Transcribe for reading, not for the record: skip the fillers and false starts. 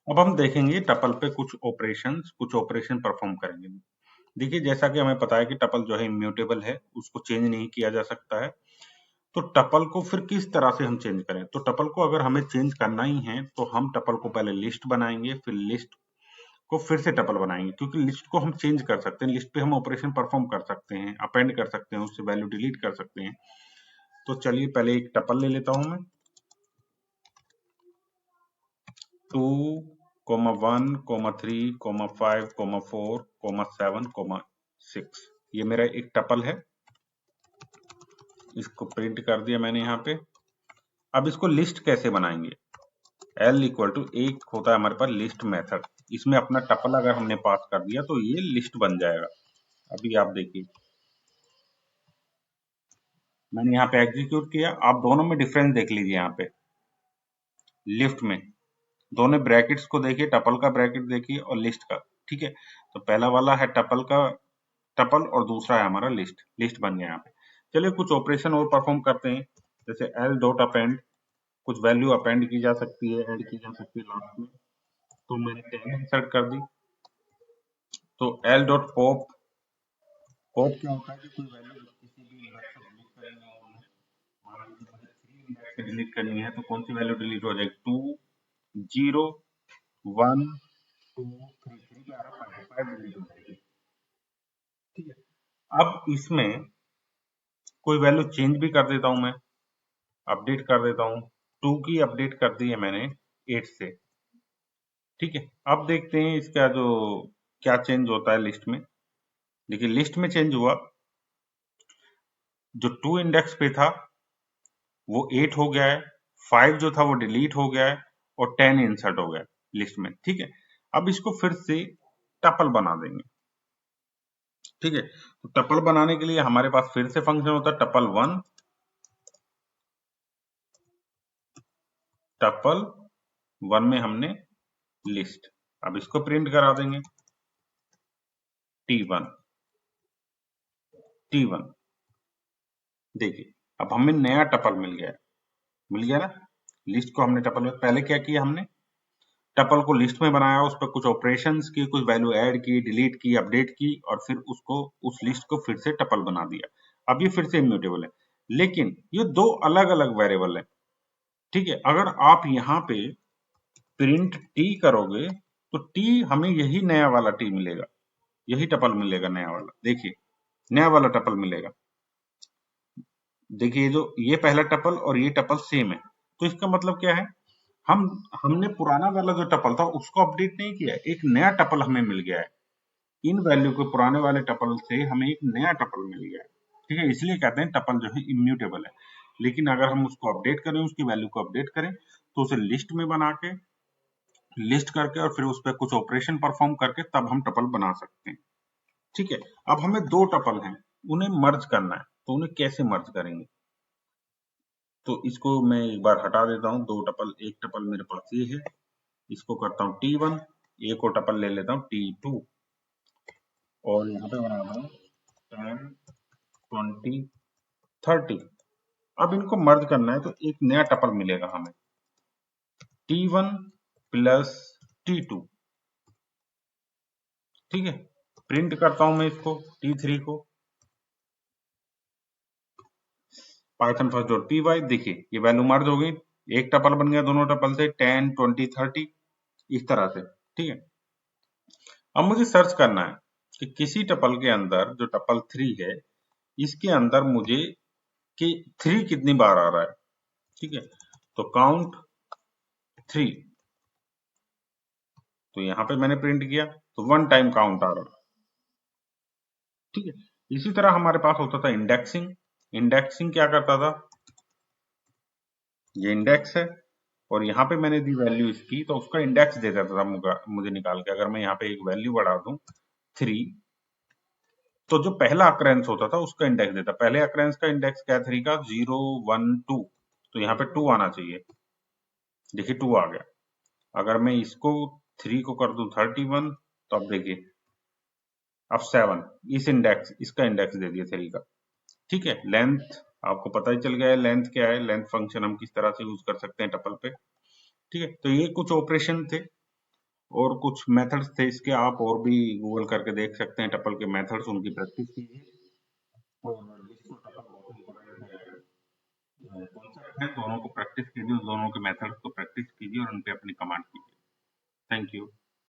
अब हम देखेंगे टपल पे कुछ ऑपरेशन परफॉर्म करेंगे। देखिए, जैसा कि हमें पता है कि टपल जो है इम्यूटेबल है, उसको चेंज नहीं किया जा सकता है। तो टपल को फिर किस तरह से हम चेंज करें? तो टपल को अगर हमें चेंज करना ही है तो हम टपल को पहले लिस्ट बनाएंगे, फिर लिस्ट को फिर से टपल बनाएंगे, क्योंकि लिस्ट को हम चेंज कर सकते हैं, लिस्ट पे हम ऑपरेशन परफॉर्म कर सकते हैं, अपेंड कर सकते हैं, उससे वैल्यू डिलीट कर सकते हैं। तो चलिए पहले एक टपल ले लेता हूं मैं, 2,1,3,4,7,6। ये मेरा एक टपल है, इसको प्रिंट कर दिया मैंने यहाँ पे। अब इसको लिस्ट कैसे बनाएंगे? L इक्वल टू एक होता है हमारे पास लिस्ट मेथड, इसमें अपना टपल अगर हमने पास कर दिया तो ये लिस्ट बन जाएगा। अभी आप देखिए, मैंने यहाँ पे एग्जीक्यूट किया, आप दोनों में डिफरेंस देख लीजिए। यहाँ पे लिस्ट में दोनों ब्रैकेट्स को देखिए, टपल का ब्रैकेट देखिए और लिस्ट का। ठीक है, तो पहला वाला है टपल का टपल और दूसरा है हमारा लिस्ट। लिस्ट बन गया यहाँ पे। चलिए कुछ ऑपरेशन और परफॉर्म करते हैं, जैसे एल डॉट अपेंड, कुछ वैल्यू अपेंड की जा सकती है, ऐड की जा सकती है लास्ट में। तो मैंने 10 इंसर्ट कर दी। तो एल डॉट पॉप, पॉप क्या होता है कि कोई वैल्यू किसी भी इंडेक्स से डिलीट करनी है, मान लीजिए मुझे 3 इंडेक्स से डिलीट करनी है, तो कौन सी वैल्यू डिलीट हो जाएगी? 2, 0, 1, 2, 3, 3 पे आ रहा है, 5 डिलीट हो जाएगी। ठीक है, अब इसमें कोई वैल्यू चेंज भी कर देता हूं मैं, अपडेट कर देता हूं। 2 की अपडेट कर दी है मैंने 8 से। ठीक है, अब देखते हैं इसका जो क्या चेंज होता है लिस्ट में। देखिए लिस्ट में चेंज हुआ, जो 2 इंडेक्स पे था वो 8 हो गया है, 5 जो था वो डिलीट हो गया है और 10 इंसर्ट हो गया लिस्ट में। ठीक है, अब इसको फिर से टपल बना देंगे। ठीक है, तो टपल बनाने के लिए हमारे पास फिर से फंक्शन होता है टपल 1, टपल 1 में हमने लिस्ट। अब इसको प्रिंट करा देंगे T1, T1। देखिए अब हमें नया टपल मिल गया है, मिल गया ना। लिस्ट को हमने टपल में, पहले क्या किया हमने, टपल को लिस्ट में बनाया, उस पर कुछ ऑपरेशंस की, कुछ वैल्यू ऐड की, डिलीट की, अपडेट की, और फिर उसको उस लिस्ट को फिर से टपल बना दिया। अब ये फिर से इम्यूटेबल है, लेकिन ये दो अलग अलग वेरिएबल है। ठीक है, अगर आप यहाँ पे प्रिंट टी करोगे तो टी हमें यही नया वाला टी मिलेगा, यही टपल मिलेगा नया वाला। देखिए नया वाला टपल मिलेगा। देखिए जो ये पहला टपल और ये टपल सेम है, तो इसका मतलब क्या है, हम हमने पुराना वाला जो टपल था उसको अपडेट नहीं किया, एक नया टपल हमें मिल गया है। इन वैल्यू के पुराने वाले टपल से हमें एक नया टपल मिल गया है। ठीक है, इसलिए कहते हैं टपल जो है इम्यूटेबल है। लेकिन अगर हम उसको अपडेट करें, उसकी वैल्यू को अपडेट करें, तो उसे लिस्ट में बना के, लिस्ट करके और फिर उस पर कुछ ऑपरेशन परफॉर्म करके तब हम टपल बना सकते हैं। ठीक है, अब हमें दो टपल हैं, उन्हें मर्ज करना है, तो उन्हें कैसे मर्ज करेंगे? तो इसको मैं एक बार हटा देता हूँ, दो टपल, एक टपल मेरे पास ये है, इसको करता हूँ T1, एक और टपल ले लेता हूँ T2 और यहाँ पे बना रहा हूँ 10, 20, 30। अब इनको मर्ज करना है तो एक नया टपल मिलेगा हमें, T1 प्लस T2। ठीक है, प्रिंट करता हूं मैं इसको T3 को, Python first dot P Y. देखिए ये वैल्यू मर्ज हो गई, एक टपल बन गया दोनों टपल से, 10, 20, 30 इस तरह से। ठीक है, अब मुझे सर्च करना है कि किसी टपल के अंदर, जो टपल 3 है, इसके अंदर मुझे कि 3 कितनी बार आ रहा है। ठीक है, तो काउंट 3, तो यहाँ पे मैंने प्रिंट किया तो 1 टाइम काउंट आ रहा है। ठीक है, इसी तरह हमारे पास होता था इंडेक्सिंग। इंडेक्सिंग क्या करता था, ये इंडेक्स है और यहाँ पे मैंने दी वैल्यू इसकी, तो उसका इंडेक्स दे देता था मुझे निकाल के। अगर मैं यहाँ पे एक वैल्यू बढ़ा दूं 3, तो जो पहला अक्रेंस होता था उसका इंडेक्स देता। पहले अक्रेंस का इंडेक्स क्या है 3 का, 0, 1, 2, तो यहाँ पे 2 आना चाहिए। देखिए 2 आ गया। अगर मैं इसको 3 को कर दूं 31, तो अब देखिए अब 7, इस इंडेक्स, इसका इंडेक्स दे दिया 3 का। ठीक है, लेंथ आपको पता ही चल गया है, लेंथ क्या है, लेंथ फंक्शन हम किस तरह से यूज कर सकते हैं टपल पे। ठीक है, तो ये कुछ ऑपरेशन थे। और कुछ मेथड्स थे इसके, आप और भी गूगल करके देख सकते हैं टपल के मेथड्स, उनकी प्रैक्टिस कीजिए। और लिस्ट और टपल बहुत इंपॉर्टेंट कॉन्सेप्ट है, दोनों को प्रैक्टिस कीजिए, उस दोनों के मेथड्स को प्रैक्टिस कीजिए और उन पे अपनी कमांड कीजिए। Thank you.